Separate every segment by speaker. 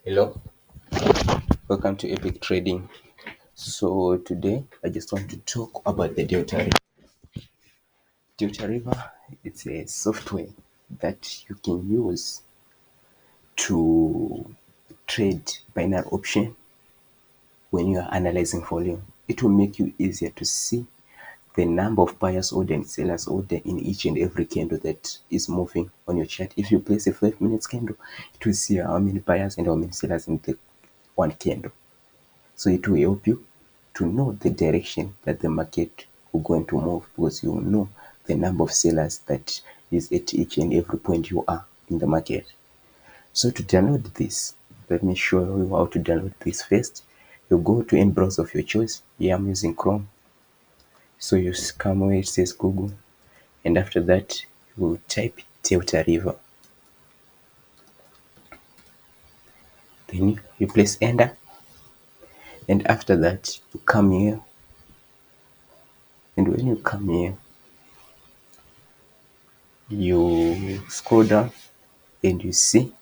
Speaker 1: Hello, welcome to Epic Trading. So today I just want to talk about the DeltaRiver. DeltaRiver, it's a software that you can use to trade binary option when you are analyzing volume. It will make you easier to see the number of buyers order and sellers order in each and every candle that is moving on your chart. If you place a 5 minutes candle, it will see how many buyers and how many sellers in the one candle. So it will help you to know the direction that the market will going to move, because you will know the number of sellers that is at each and every point you are in the market. So to download this, let me show you how to download this first. You go to any browser of your choice. Here I'm using Chrome. So you come where it says Google, and after that you type DeltaRiver. Then you press enter, and after that you come here, and when you come here you scroll down and you see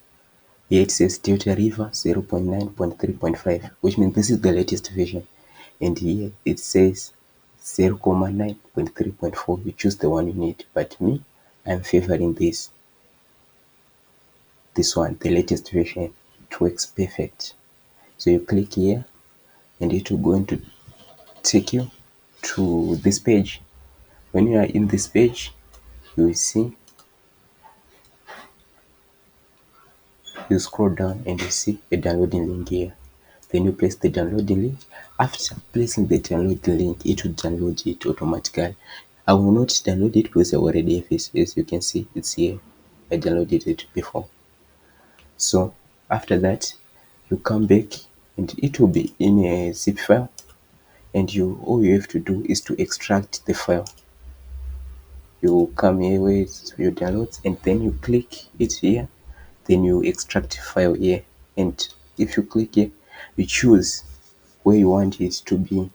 Speaker 1: here it says DeltaRiver 0.9.3.5, which means this is the latest version. And here it says 0.9.3.4. You choose the one you need, but me, I'm favoring this one, the latest version. It works perfect. So you click here and it will going to take you to this page. When you are in this page, you will see, you scroll down and you see a downloading link here. Then you place the downloading link. After placing the downloading link, it will download it automatically. I will not download it because I already have it. As you can see, it's here. I downloaded it before. So after that, you come back and it will be in a zip file, and all you have to do is to extract the file. You come here with your downloads and then you click it here. Then you extract file here, and if you click here, you choose where you want it to be.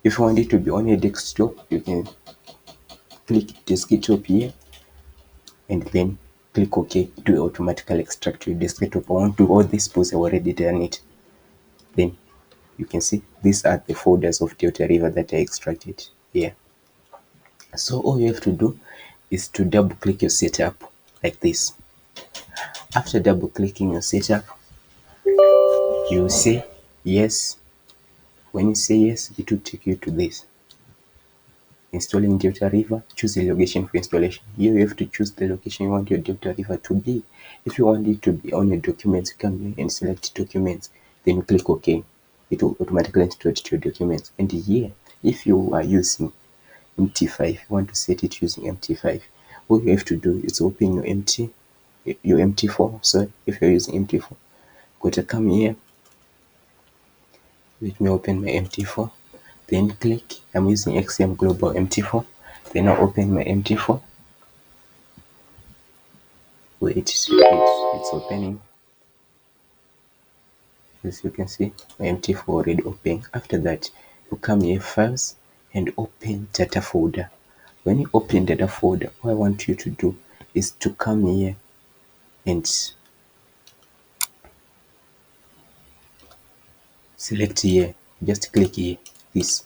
Speaker 1: If you want it to be on your desktop, you can click desktop here and then click OK. It will automatically extract your desktop. I want to all this because I already done it. Then you can see these are the folders of DeltaRiver that I extracted here. So all you have to do is to double click your setup like this. After double clicking your setup, you say yes. When you say yes, it will take you to this. Installing DeltaRiver, choose a location for installation. Here you have to choose the location you want your DeltaRiver to be. If you want it to be on your documents, you come here and select documents. Then you click OK. It will automatically install it to your documents. And here, if you are using MT5, you want to set it using MT5, all you have to do is open your MT4. So if you're using MT4, go to come here. Let me open my MT4. Then click, I'm using XM Global MT4. Then I open my MT4. Wait, it's opening. As you can see, my MT4 already open. After that, you come here, files, and open data folder. When you open data folder, what I want you to do is to come here and select here. Just click here, this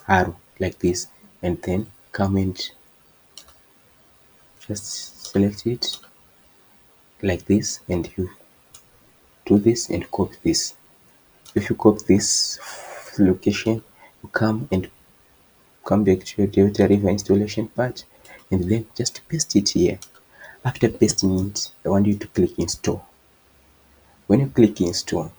Speaker 1: arrow like this, and then come and just select it like this, and you do this and copy this. If you copy this location, you come back to your DeltaRiver installation part, and then just paste it here. After pasting it, I want you to click install. When you click install,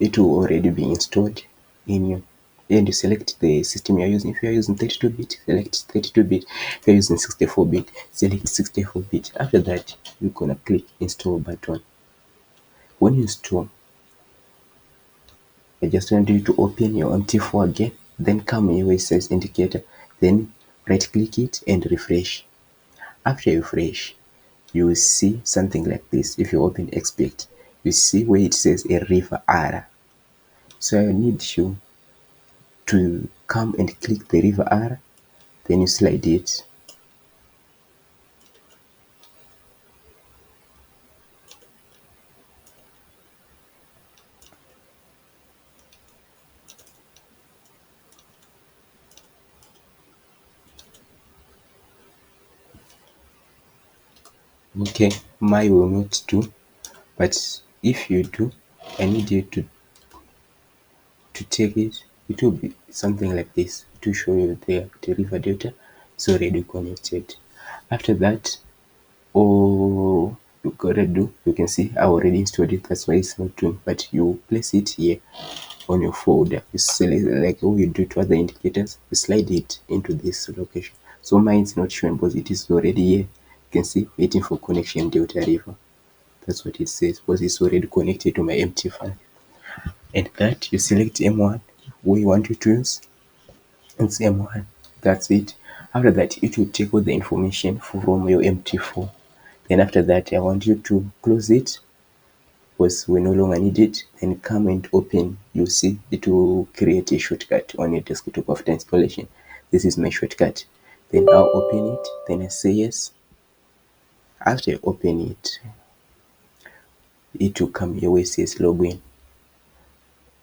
Speaker 1: it will already be installed in you. And you select the system you're using. If you're using 32-bit, select 32-bit. If you're using 64-bit, select 64-bit. After that, you're gonna click install button. When you install, I just want you to open your MT4 again, then come here where it says indicator, then right click it and refresh. After you refresh, you will see something like this. If you open expect, you see where it says a river arrow. So I need you to come and click the river arrow, then you slide it. Okay, my will not do, but if you do, I need you to take it. It will be something like this to show you the river data is already connected. After that, all you gotta do, you can see I already installed it, that's why it's not doing, but you place it here on your folder. You select, like how you do to other indicators, you slide it into this location. So mine's not showing because it is already here. You can see waiting for connection DeltaRiver. That's what it says because it's already connected to my empty file. And that you select M1 where you want to use. It's M1. That's it. After that, it will take all the information from your MT4. Then after that, I want you to close it because we no longer need it. Then come and open. You see, it will create a shortcut on your desktop after installation. This is my shortcut. Then I'll open it. Then I say yes. After I open it, it will come here where it says login.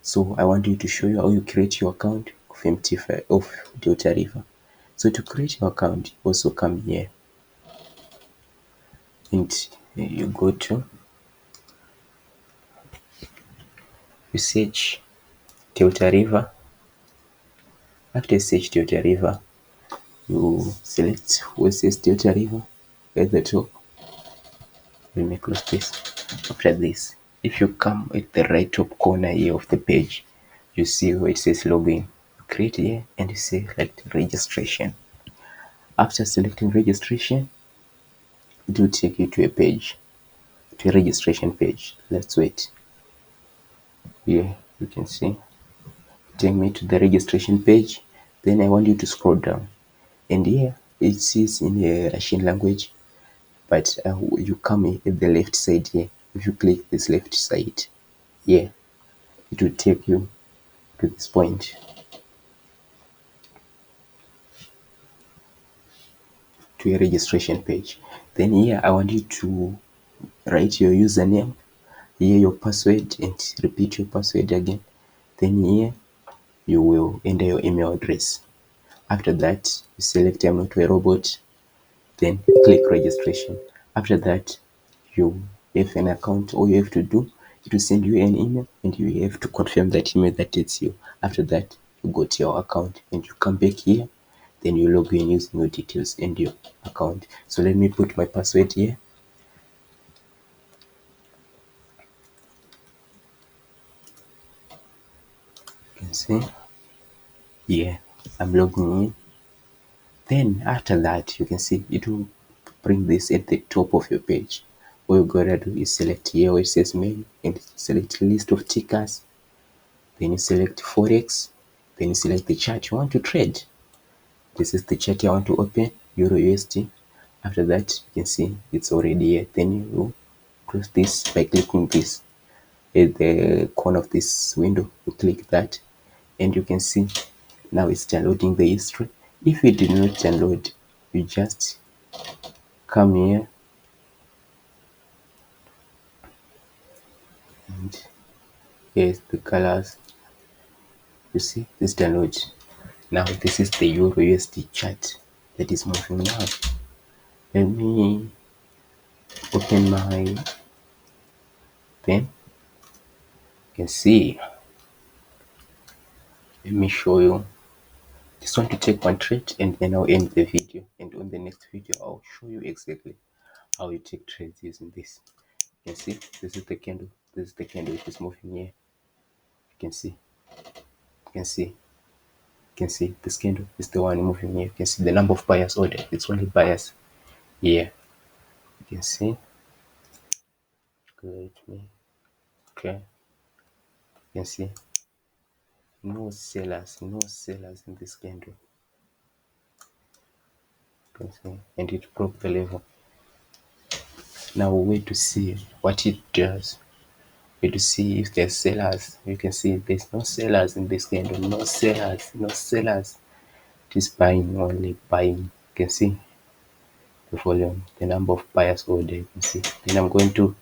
Speaker 1: So I want you to show you how you create your account of MT5 of DeltaRiver. So to create your account, also come here and you go to, you search DeltaRiver. After you search DeltaRiver, you select where it says DeltaRiver at the top. Let me close this. After this, if you come at the right top corner here of the page, you see where it says login. Create here and you select registration. After selecting registration, it will take you to a page, to a registration page. Let's wait. Here you can see, take me to the registration page. Then I want you to scroll down, and here it says in a Russian language, but you come at the left side here. If you click this left side here, it will take you to this point, to a registration page. Then here I want you to write your username, here your password, and repeat your password again. Then here you will enter your email address. After that, you select I'm not a robot, then click registration. After that, you have an account. All you have to do is to send you an email and you have to confirm that email that it's you. After that, you go to your account and you come back here, then you log in using your details and your account. So let me put my password here. You can see here I'm logging in. Then after that, you can see it will bring this at the top of your page. All you gotta do is select here where it says menu and select list of tickers. Then you select Forex. Then you select the chart you want to trade. This is the chart I want to open, Euro USD. After that, you can see it's already here. Then you will close this by clicking this at the corner of this window. You click that and you can see now it's downloading the history. If it did not download, you just come here and here's the colors. You see this download. Now this is the Euro USD chart that is moving now. Let me open my pen. You can see. Let me show you. Just want to take one trade and then I'll end the video. And on the next video, I'll show you exactly how you take trades using this. You can see this is the candle. This is the candle which is moving here. You can see. You can see. You can see this candle is the one moving here. You can see the number of buyers ordered. It's only buyers here. You can see. Let me. Okay. You can see. No sellers. No sellers in this candle. You can see. And it broke the level. Now we wait to see what it does. To see if there's sellers. You can see there's no sellers in this candle. No sellers. No sellers. Just buying, only buying. You can see the volume, the number of buyers ordered. You can see. Then I'm going to